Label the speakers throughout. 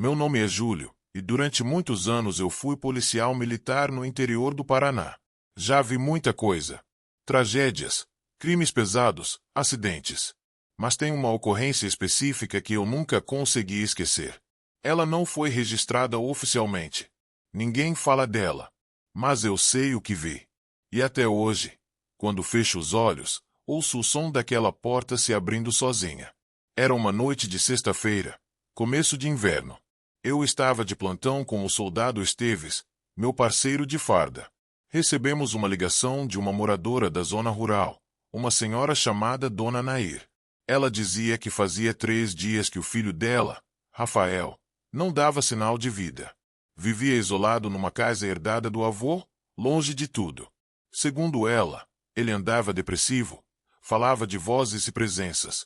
Speaker 1: Meu nome é Júlio, e durante muitos anos eu fui policial militar no interior do Paraná. Já vi muita coisa. Tragédias, crimes pesados, acidentes. Mas tem uma ocorrência específica que eu nunca consegui esquecer. Ela não foi registrada oficialmente. Ninguém fala dela. Mas eu sei o que vi. E até hoje, quando fecho os olhos, ouço o som daquela porta se abrindo sozinha. Era uma noite de sexta-feira, começo de inverno. Eu estava de plantão com o soldado Esteves, meu parceiro de farda. Recebemos uma ligação de uma moradora da zona rural, uma senhora chamada Dona Nair. Ela dizia que fazia 3 dias que o filho dela, Rafael, não dava sinal de vida. Vivia isolado numa casa herdada do avô, longe de tudo. Segundo ela, ele andava depressivo, falava de vozes e presenças.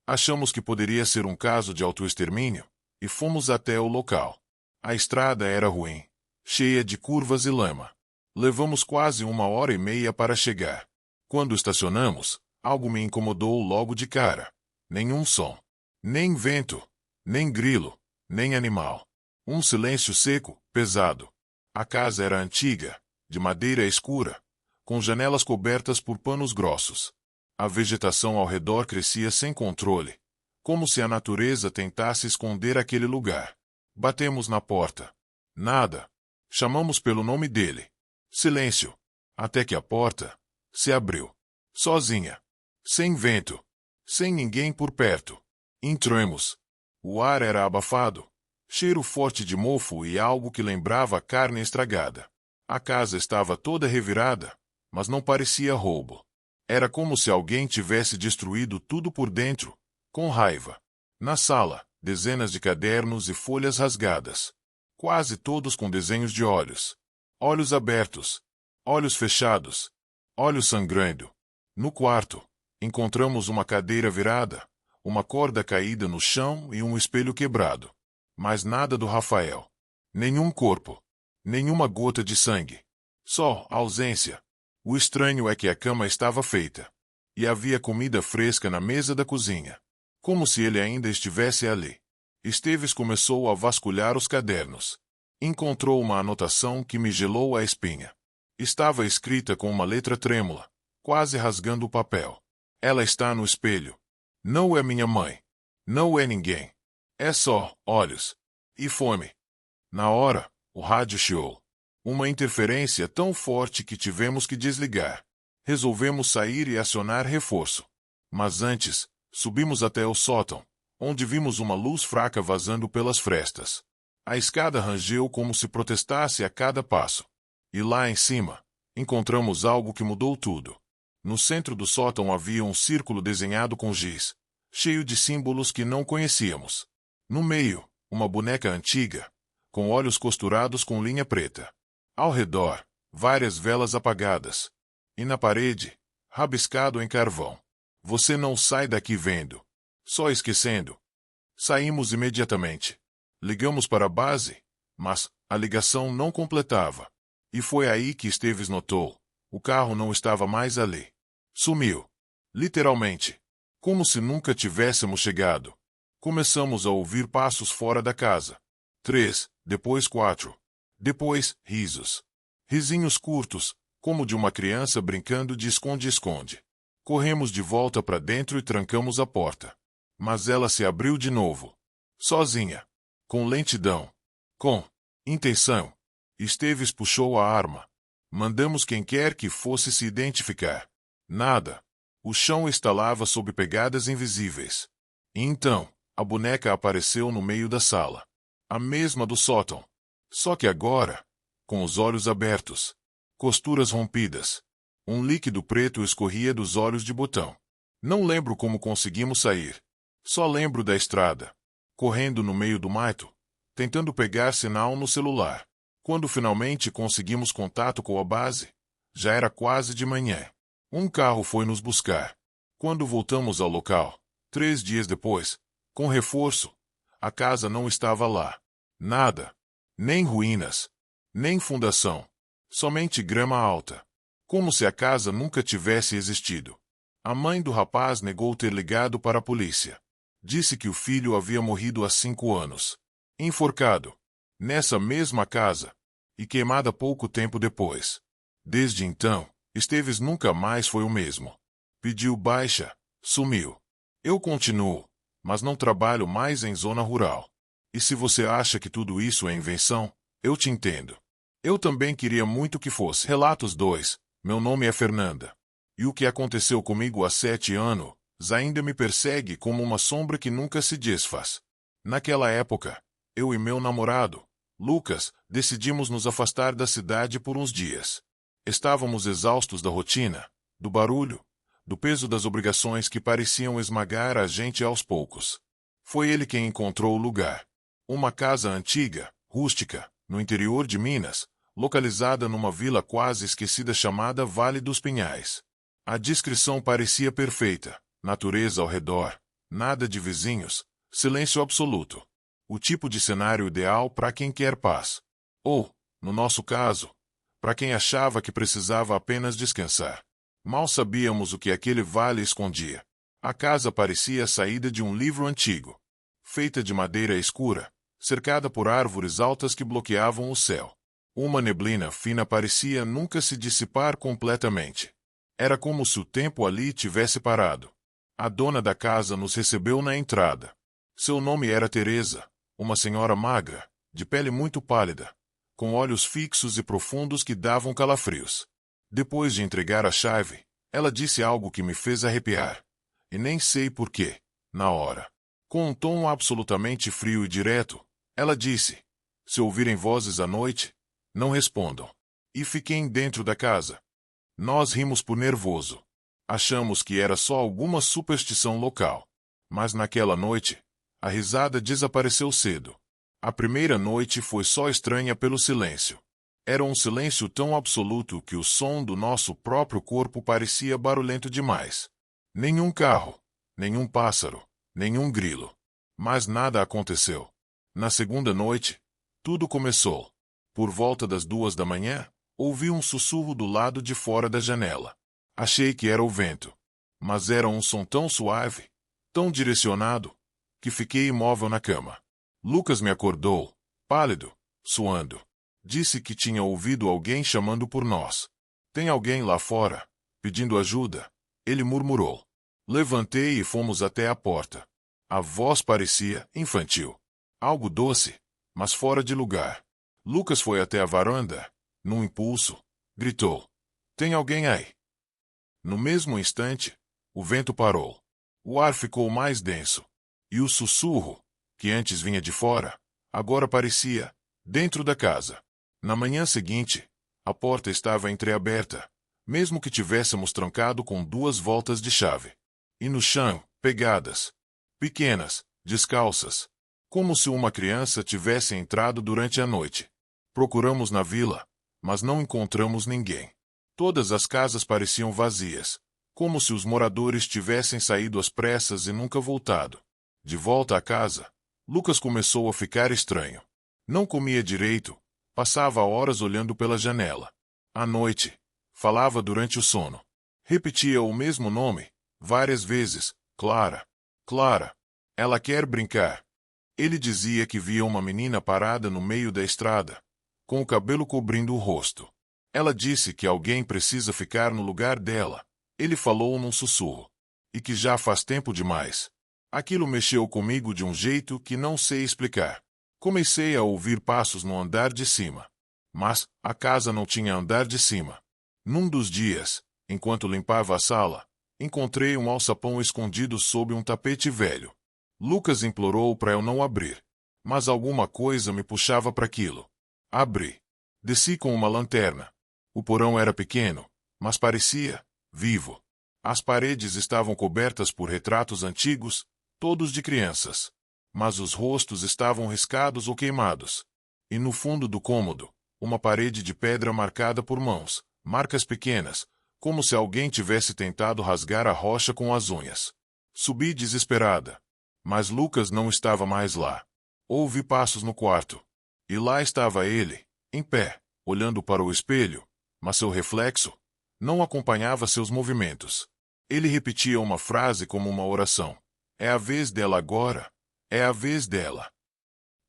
Speaker 1: Achamos que poderia ser um caso de autoextermínio, e fomos até o local. A estrada era ruim, cheia de curvas e lama. Levamos quase 1h30 para chegar. Quando estacionamos, algo me incomodou logo de cara. Nenhum som. Nem vento, nem grilo, nem animal. Um silêncio seco, pesado. A casa era antiga, de madeira escura, com janelas cobertas por panos grossos. A vegetação ao redor crescia sem controle, como se a natureza tentasse esconder aquele lugar. Batemos na porta. Nada. Chamamos pelo nome dele. Silêncio. Até que a porta se abriu. Sozinha. Sem vento. Sem ninguém por perto. Entramos. O ar era abafado. Cheiro forte de mofo e algo que lembrava carne estragada. A casa estava toda revirada, mas não parecia roubo. Era como se alguém tivesse destruído tudo por dentro, com raiva. Na sala, dezenas de cadernos e folhas rasgadas. Quase todos com desenhos de olhos. Olhos abertos. Olhos fechados. Olhos sangrando. No quarto, encontramos uma cadeira virada, uma corda caída no chão e um espelho quebrado. Mas nada do Rafael. Nenhum corpo. Nenhuma gota de sangue. Só ausência. O estranho é que a cama estava feita. E havia comida fresca na mesa da cozinha. Como se ele ainda estivesse ali. Esteves começou a vasculhar os cadernos. Encontrou uma anotação que me gelou a espinha. Estava escrita com uma letra trêmula, quase rasgando o papel. Ela está no espelho. Não é minha mãe. Não é ninguém. É só olhos. E fome. Na hora, o rádio chiou. Uma interferência tão forte que tivemos que desligar. Resolvemos sair e acionar reforço. Mas antes, subimos até o sótão, onde vimos uma luz fraca vazando pelas frestas. A escada rangeu como se protestasse a cada passo. E lá em cima, encontramos algo que mudou tudo. No centro do sótão havia um círculo desenhado com giz, cheio de símbolos que não conhecíamos. No meio, uma boneca antiga, com olhos costurados com linha preta. Ao redor, várias velas apagadas. E na parede, rabiscado em carvão. Você não sai daqui vendo. Só esquecendo. Saímos imediatamente. Ligamos para a base, mas a ligação não completava. E foi aí que Esteves notou. O carro não estava mais ali. Sumiu. Literalmente. Como se nunca tivéssemos chegado. Começamos a ouvir passos fora da casa. 3, depois 4. Depois, risos. Risinhos curtos, como de uma criança brincando de esconde-esconde. Corremos de volta para dentro e trancamos a porta. Mas ela se abriu de novo. Sozinha. Com lentidão. Com intenção. Esteves puxou a arma. Mandamos quem quer que fosse se identificar. Nada. O chão estalava sob pegadas invisíveis. E então, a boneca apareceu no meio da sala. A mesma do sótão. Só que agora, com os olhos abertos, costuras rompidas. Um líquido preto escorria dos olhos de botão. Não lembro como conseguimos sair. Só lembro da estrada. Correndo no meio do mato, tentando pegar sinal no celular. Quando finalmente conseguimos contato com a base, já era quase de manhã. Um carro foi nos buscar. Quando voltamos ao local, 3 dias depois, com reforço, a casa não estava lá. Nada. Nem ruínas. Nem fundação. Somente grama alta. Como se a casa nunca tivesse existido. A mãe do rapaz negou ter ligado para a polícia. Disse que o filho havia morrido há 5 anos. enforcado, nessa mesma casa, e queimada pouco tempo depois. Desde então, Esteves nunca mais foi o mesmo. Pediu baixa, sumiu. Eu continuo, mas não trabalho mais em zona rural. E se você acha que tudo isso é invenção, eu te entendo. Eu também queria muito que fosse. Relatos 2. Meu nome é Fernanda. E o que aconteceu comigo há 7 anos ainda me persegue como uma sombra que nunca se desfaz. Naquela época, eu e meu namorado, Lucas, decidimos nos afastar da cidade por uns dias. Estávamos exaustos da rotina, do barulho, do peso das obrigações que pareciam esmagar a gente aos poucos. Foi ele quem encontrou o lugar. Uma casa antiga, rústica, no interior de Minas, localizada numa vila quase esquecida chamada Vale dos Pinhais. A descrição parecia perfeita: natureza ao redor, nada de vizinhos, silêncio absoluto. O tipo de cenário ideal para quem quer paz. Ou, no nosso caso, para quem achava que precisava apenas descansar. Mal sabíamos o que aquele vale escondia. A casa parecia a saída de um livro antigo. Feita de madeira escura, cercada por árvores altas que bloqueavam o céu. Uma neblina fina parecia nunca se dissipar completamente. Era como se o tempo ali tivesse parado. A dona da casa nos recebeu na entrada. Seu nome era Teresa, uma senhora magra, de pele muito pálida, com olhos fixos e profundos que davam calafrios. Depois de entregar a chave, ela disse algo que me fez arrepiar. E nem sei por quê, na hora. Com um tom absolutamente frio e direto, ela disse: se ouvirem vozes à noite, não respondam. E fiquem dentro da casa. Nós rimos por nervoso. Achamos que era só alguma superstição local. Mas naquela noite, a risada desapareceu cedo. A primeira noite foi só estranha pelo silêncio. Era um silêncio tão absoluto que o som do nosso próprio corpo parecia barulhento demais. Nenhum carro, nenhum pássaro, nenhum grilo. Mas nada aconteceu. Na segunda noite, tudo começou. Por volta das 2 da manhã, ouvi um sussurro do lado de fora da janela. Achei que era o vento. Mas era um som tão suave, tão direcionado, que fiquei imóvel na cama. Lucas me acordou, pálido, suando. Disse que tinha ouvido alguém chamando por nós. Tem alguém lá fora, pedindo ajuda, ele murmurou. Levantei e fomos até a porta. A voz parecia infantil. Algo doce, mas fora de lugar. Lucas foi até a varanda. Num impulso, gritou: tem alguém aí? No mesmo instante, o vento parou. O ar ficou mais denso. E o sussurro, que antes vinha de fora, agora parecia dentro da casa. Na manhã seguinte, a porta estava entreaberta, mesmo que tivéssemos trancado com 2 voltas de chave. E no chão, pegadas. Pequenas, descalças. Como se uma criança tivesse entrado durante a noite. Procuramos na vila, mas não encontramos ninguém. Todas as casas pareciam vazias, como se os moradores tivessem saído às pressas e nunca voltado. De volta à casa, Lucas começou a ficar estranho. Não comia direito, passava horas olhando pela janela. À noite, falava durante o sono. Repetia o mesmo nome, várias vezes: Clara, Clara. Ela quer brincar. Ele dizia que via uma menina parada no meio da estrada, com o cabelo cobrindo o rosto. Ela disse que alguém precisa ficar no lugar dela. Ele falou num sussurro. E que já faz tempo demais. Aquilo mexeu comigo de um jeito que não sei explicar. Comecei a ouvir passos no andar de cima. Mas a casa não tinha andar de cima. Num dos dias, enquanto limpava a sala, encontrei um alçapão escondido sob um tapete velho. Lucas implorou para eu não abrir. Mas alguma coisa me puxava para aquilo. Abri. Desci com uma lanterna. O porão era pequeno, mas parecia vivo. As paredes estavam cobertas por retratos antigos, todos de crianças. Mas os rostos estavam riscados ou queimados. E no fundo do cômodo, uma parede de pedra marcada por mãos, marcas pequenas, como se alguém tivesse tentado rasgar a rocha com as unhas. Subi desesperada. Mas Lucas não estava mais lá. Ouvi passos no quarto. E lá estava ele, em pé, olhando para o espelho, mas seu reflexo não acompanhava seus movimentos. Ele repetia uma frase como uma oração. É a vez dela agora. É a vez dela.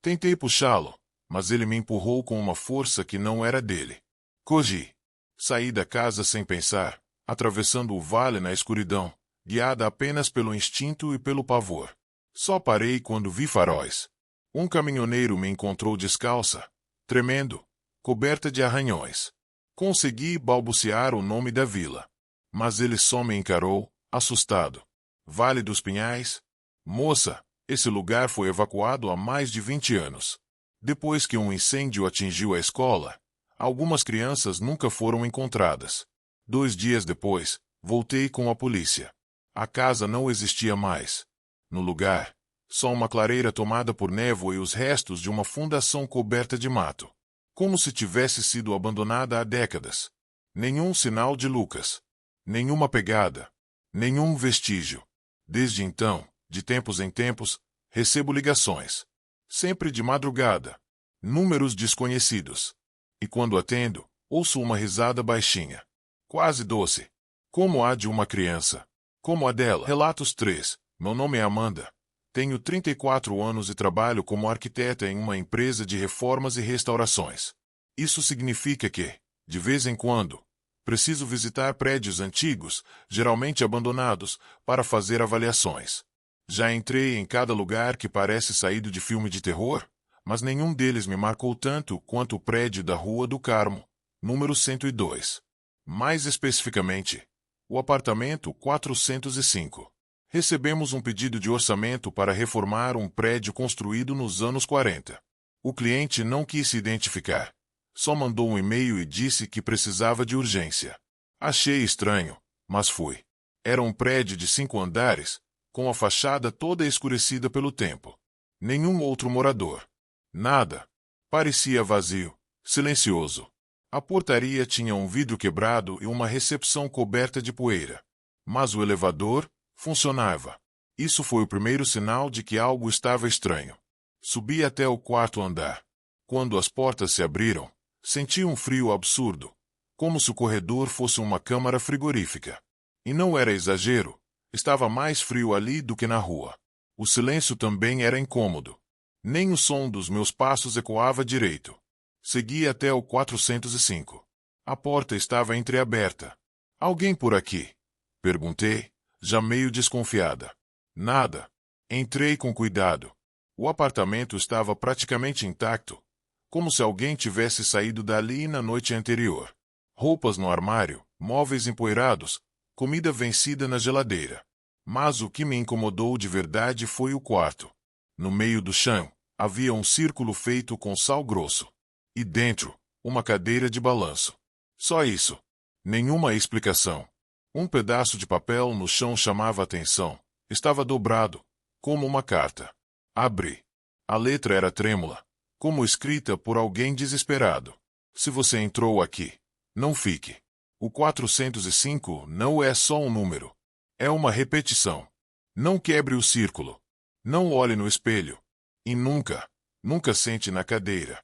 Speaker 1: Tentei puxá-lo, mas ele me empurrou com uma força que não era dele. Corri. Saí da casa sem pensar, atravessando o vale na escuridão, guiada apenas pelo instinto e pelo pavor. Só parei quando vi faróis. Um caminhoneiro me encontrou descalça, tremendo, coberta de arranhões. Consegui balbuciar o nome da vila. Mas ele só me encarou, assustado. Vale dos Pinhais? Moça, esse lugar foi evacuado há mais de 20 anos. Depois que um incêndio atingiu a escola, algumas crianças nunca foram encontradas. 2 dias depois, voltei com a polícia. A casa não existia mais. No lugar, só uma clareira tomada por névoa e os restos de uma fundação coberta de mato. Como se tivesse sido abandonada há décadas. Nenhum sinal de Lucas. Nenhuma pegada. Nenhum vestígio. Desde então, de tempos em tempos, recebo ligações. Sempre de madrugada. Números desconhecidos. E quando atendo, ouço uma risada baixinha. Quase doce. Como a de uma criança. Como a dela. Relatos 3. Meu nome é Amanda. Tenho 34 anos e trabalho como arquiteta em uma empresa de reformas e restaurações. Isso significa que, de vez em quando, preciso visitar prédios antigos, geralmente abandonados, para fazer avaliações. Já entrei em cada lugar que parece saído de filme de terror, mas nenhum deles me marcou tanto quanto o prédio da Rua do Carmo, número 102. Mais especificamente, o apartamento 405. Recebemos um pedido de orçamento para reformar um prédio construído nos anos 40. O cliente não quis se identificar. Só mandou um e-mail e disse que precisava de urgência. Achei estranho, mas fui. Era um prédio de 5 andares, com a fachada toda escurecida pelo tempo. Nenhum outro morador. Nada. Parecia vazio, silencioso. A portaria tinha um vidro quebrado e uma recepção coberta de poeira. Mas o elevador funcionava. Isso foi o primeiro sinal de que algo estava estranho. Subi até o 4º andar. Quando as portas se abriram, senti um frio absurdo, como se o corredor fosse uma câmara frigorífica. E não era exagero, estava mais frio ali do que na rua. O silêncio também era incômodo. Nem o som dos meus passos ecoava direito. Segui até o 405. A porta estava entreaberta. Alguém por aqui? Perguntei, já meio desconfiada. Nada. Entrei com cuidado. O apartamento estava praticamente intacto, como se alguém tivesse saído dali na noite anterior. Roupas no armário, móveis empoeirados, comida vencida na geladeira. Mas o que me incomodou de verdade foi o quarto. No meio do chão, havia um círculo feito com sal grosso. E dentro, uma cadeira de balanço. Só isso. Nenhuma explicação. Um pedaço de papel no chão chamava a atenção. Estava dobrado, como uma carta. Abri. A letra era trêmula, como escrita por alguém desesperado. Se você entrou aqui, não fique. O 405 não é só um número. É uma repetição. Não quebre o círculo. Não olhe no espelho. E nunca, nunca sente na cadeira.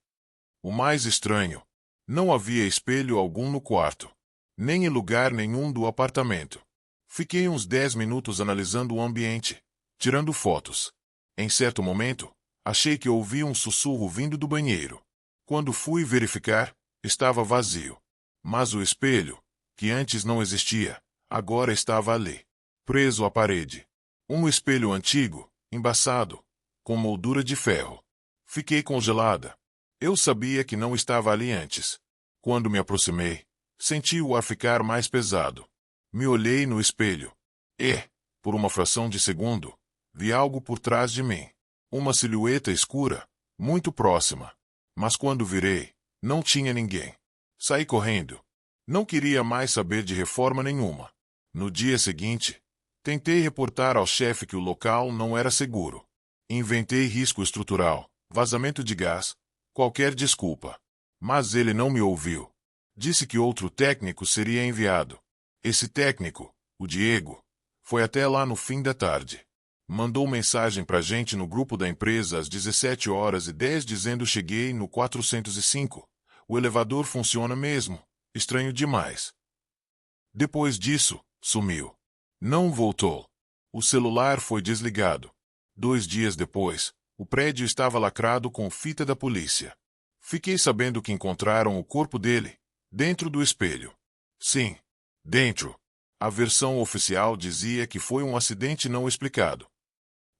Speaker 1: O mais estranho, não havia espelho algum no quarto. Nem em lugar nenhum do apartamento. Fiquei uns 10 minutos analisando o ambiente, tirando fotos. Em certo momento, achei que ouvi um sussurro vindo do banheiro. Quando fui verificar, estava vazio. Mas o espelho, que antes não existia, agora estava ali, preso à parede. Um espelho antigo, embaçado, com moldura de ferro. Fiquei congelada. Eu sabia que não estava ali antes. Quando me aproximei, senti o ar ficar mais pesado. Me olhei no espelho. E, por uma fração de segundo, vi algo por trás de mim. Uma silhueta escura, muito próxima. Mas quando virei, não tinha ninguém. Saí correndo. Não queria mais saber de reforma nenhuma. No dia seguinte, tentei reportar ao chefe que o local não era seguro. Inventei risco estrutural, vazamento de gás, qualquer desculpa. Mas ele não me ouviu. Disse que outro técnico seria enviado. Esse técnico, o Diego, foi até lá no fim da tarde. Mandou mensagem pra gente no grupo da empresa às 17h10 dizendo cheguei no 405. O elevador funciona mesmo. Estranho demais. Depois disso, sumiu. Não voltou. O celular foi desligado. 2 dias depois, O prédio estava lacrado com fita da polícia. Fiquei sabendo que encontraram o corpo dele, dentro do espelho. Sim, dentro. A versão oficial dizia que foi um acidente não explicado.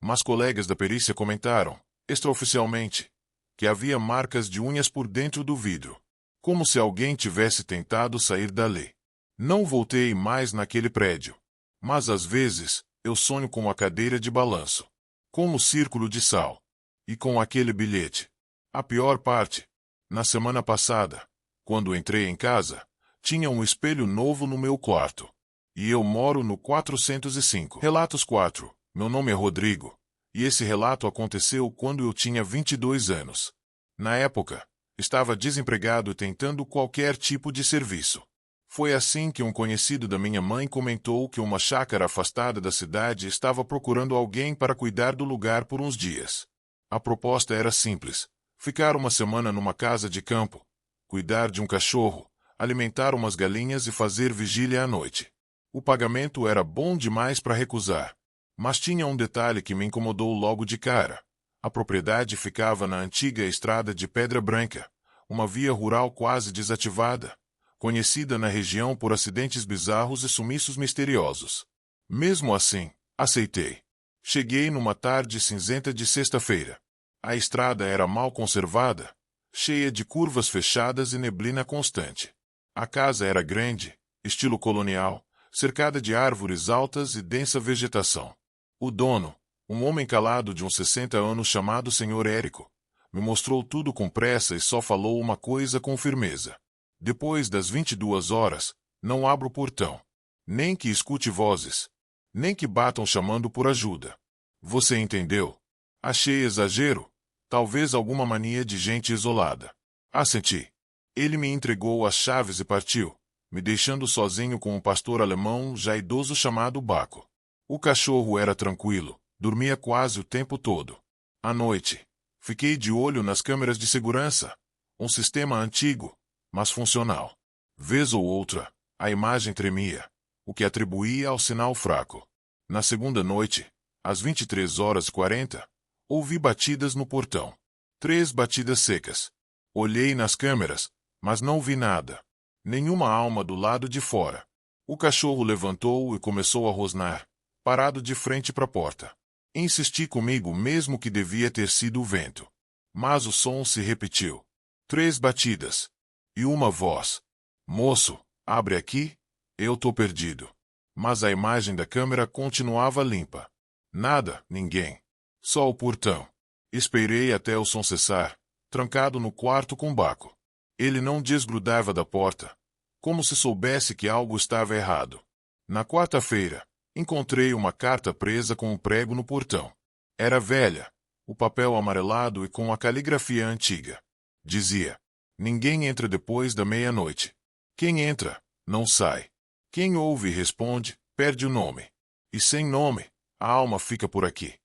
Speaker 1: Mas colegas da perícia comentaram, extraoficialmente, que havia marcas de unhas por dentro do vidro, como se alguém tivesse tentado sair dali. Não voltei mais naquele prédio, mas às vezes eu sonho com a cadeira de balanço, com o círculo de sal e com aquele bilhete. A pior parte, na semana passada, quando entrei em casa, tinha um espelho novo no meu quarto. E eu moro no 405. Relatos 4. Meu nome é Rodrigo, e esse relato aconteceu quando eu tinha 22 anos. Na época, estava desempregado e tentando qualquer tipo de serviço. Foi assim que um conhecido da minha mãe comentou que uma chácara afastada da cidade estava procurando alguém para cuidar do lugar por uns dias. A proposta era simples: ficar uma semana numa casa de campo, cuidar de um cachorro, alimentar umas galinhas e fazer vigília à noite. O pagamento era bom demais para recusar. Mas tinha um detalhe que me incomodou logo de cara. A propriedade ficava na antiga estrada de Pedra Branca, uma via rural quase desativada, conhecida na região por acidentes bizarros e sumiços misteriosos. Mesmo assim, aceitei. Cheguei numa tarde cinzenta de sexta-feira. A estrada era mal conservada, cheia de curvas fechadas e neblina constante. A casa era grande, estilo colonial, cercada de árvores altas e densa vegetação. O dono, um homem calado de uns 60 anos chamado Sr. Érico, me mostrou tudo com pressa e só falou uma coisa com firmeza. Depois das 22 horas, não abra o portão. Nem que escute vozes. Nem que batam chamando por ajuda. Você entendeu? Achei exagero. Talvez alguma mania de gente isolada. Assenti. Ele me entregou as chaves e partiu, me deixando sozinho com um pastor alemão já idoso chamado Baco. O cachorro era tranquilo, dormia quase o tempo todo. À noite, fiquei de olho nas câmeras de segurança. Um sistema antigo, mas funcional. Vez ou outra, a imagem tremia, o que atribuía ao sinal fraco. Na segunda noite, às 23h40, ouvi batidas no portão. 3 batidas secas. Olhei nas câmeras, mas não vi nada. Nenhuma alma do lado de fora. O cachorro levantou e começou a rosnar, parado de frente para a porta. Insisti comigo mesmo que devia ter sido o vento. Mas o som se repetiu. 3 batidas. E uma voz. Moço, abre aqui, eu tô perdido. Mas a imagem da câmera continuava limpa. Nada, ninguém. Só o portão. Esperei até o som cessar, trancado no quarto com Baco. Ele não desgrudava da porta, como se soubesse que algo estava errado. Na quarta-feira, encontrei uma carta presa com um prego no portão. Era velha, o papel amarelado e com a caligrafia antiga. Dizia: ninguém entra depois da meia-noite. Quem entra, não sai. Quem ouve e responde, perde o nome. E sem nome, a alma fica por aqui.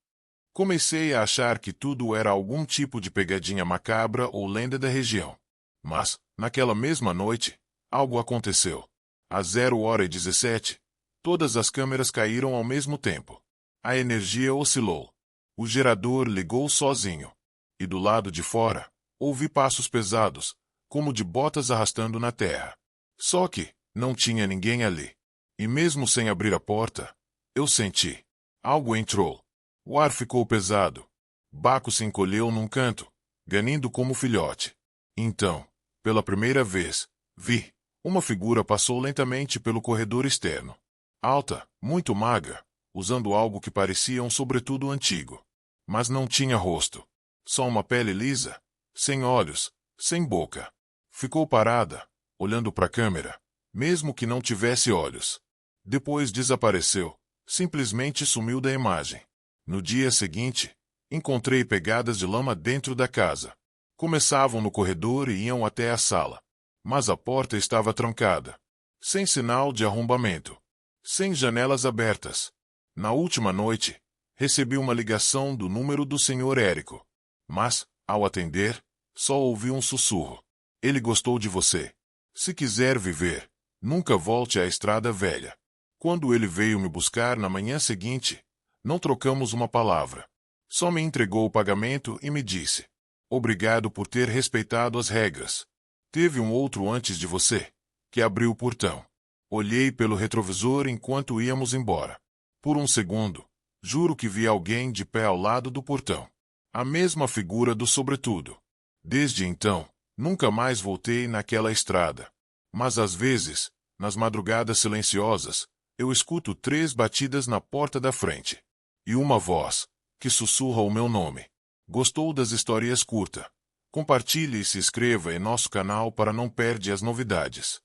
Speaker 1: Comecei a achar que tudo era algum tipo de pegadinha macabra ou lenda da região. Mas, naquela mesma noite, algo aconteceu. Às 0h17, todas as câmeras caíram ao mesmo tempo. A energia oscilou. O gerador ligou sozinho. E do lado de fora, ouvi passos pesados, como de botas arrastando na terra. Só que, não tinha ninguém ali. E mesmo sem abrir a porta, eu senti. Algo entrou. O ar ficou pesado. Baco se encolheu num canto, ganindo como filhote. Então, pela primeira vez, vi. Uma figura passou lentamente pelo corredor externo. Alta, muito magra, usando algo que parecia um sobretudo antigo. Mas não tinha rosto. Só uma pele lisa, sem olhos, sem boca. Ficou parada, olhando para a câmera, mesmo que não tivesse olhos. Depois desapareceu, simplesmente sumiu da imagem. No dia seguinte, encontrei pegadas de lama dentro da casa. Começavam no corredor e iam até a sala. Mas a porta estava trancada. Sem sinal de arrombamento. Sem janelas abertas. Na última noite, recebi uma ligação do número do Sr. Érico. Mas, ao atender, só ouvi um sussurro. Ele gostou de você. Se quiser viver, nunca volte à estrada velha. Quando ele veio me buscar na manhã seguinte, não trocamos uma palavra. Só me entregou o pagamento e me disse: obrigado por ter respeitado as regras. Teve um outro antes de você, que abriu o portão. Olhei pelo retrovisor enquanto íamos embora. Por um segundo, juro que vi alguém de pé ao lado do portão. A mesma figura do sobretudo. Desde então, nunca mais voltei naquela estrada. Mas às vezes, nas madrugadas silenciosas, eu escuto 3 batidas na porta da frente. E uma voz, que sussurra o meu nome. Gostou das histórias curtas? Compartilhe e se inscreva em nosso canal para não perder as novidades.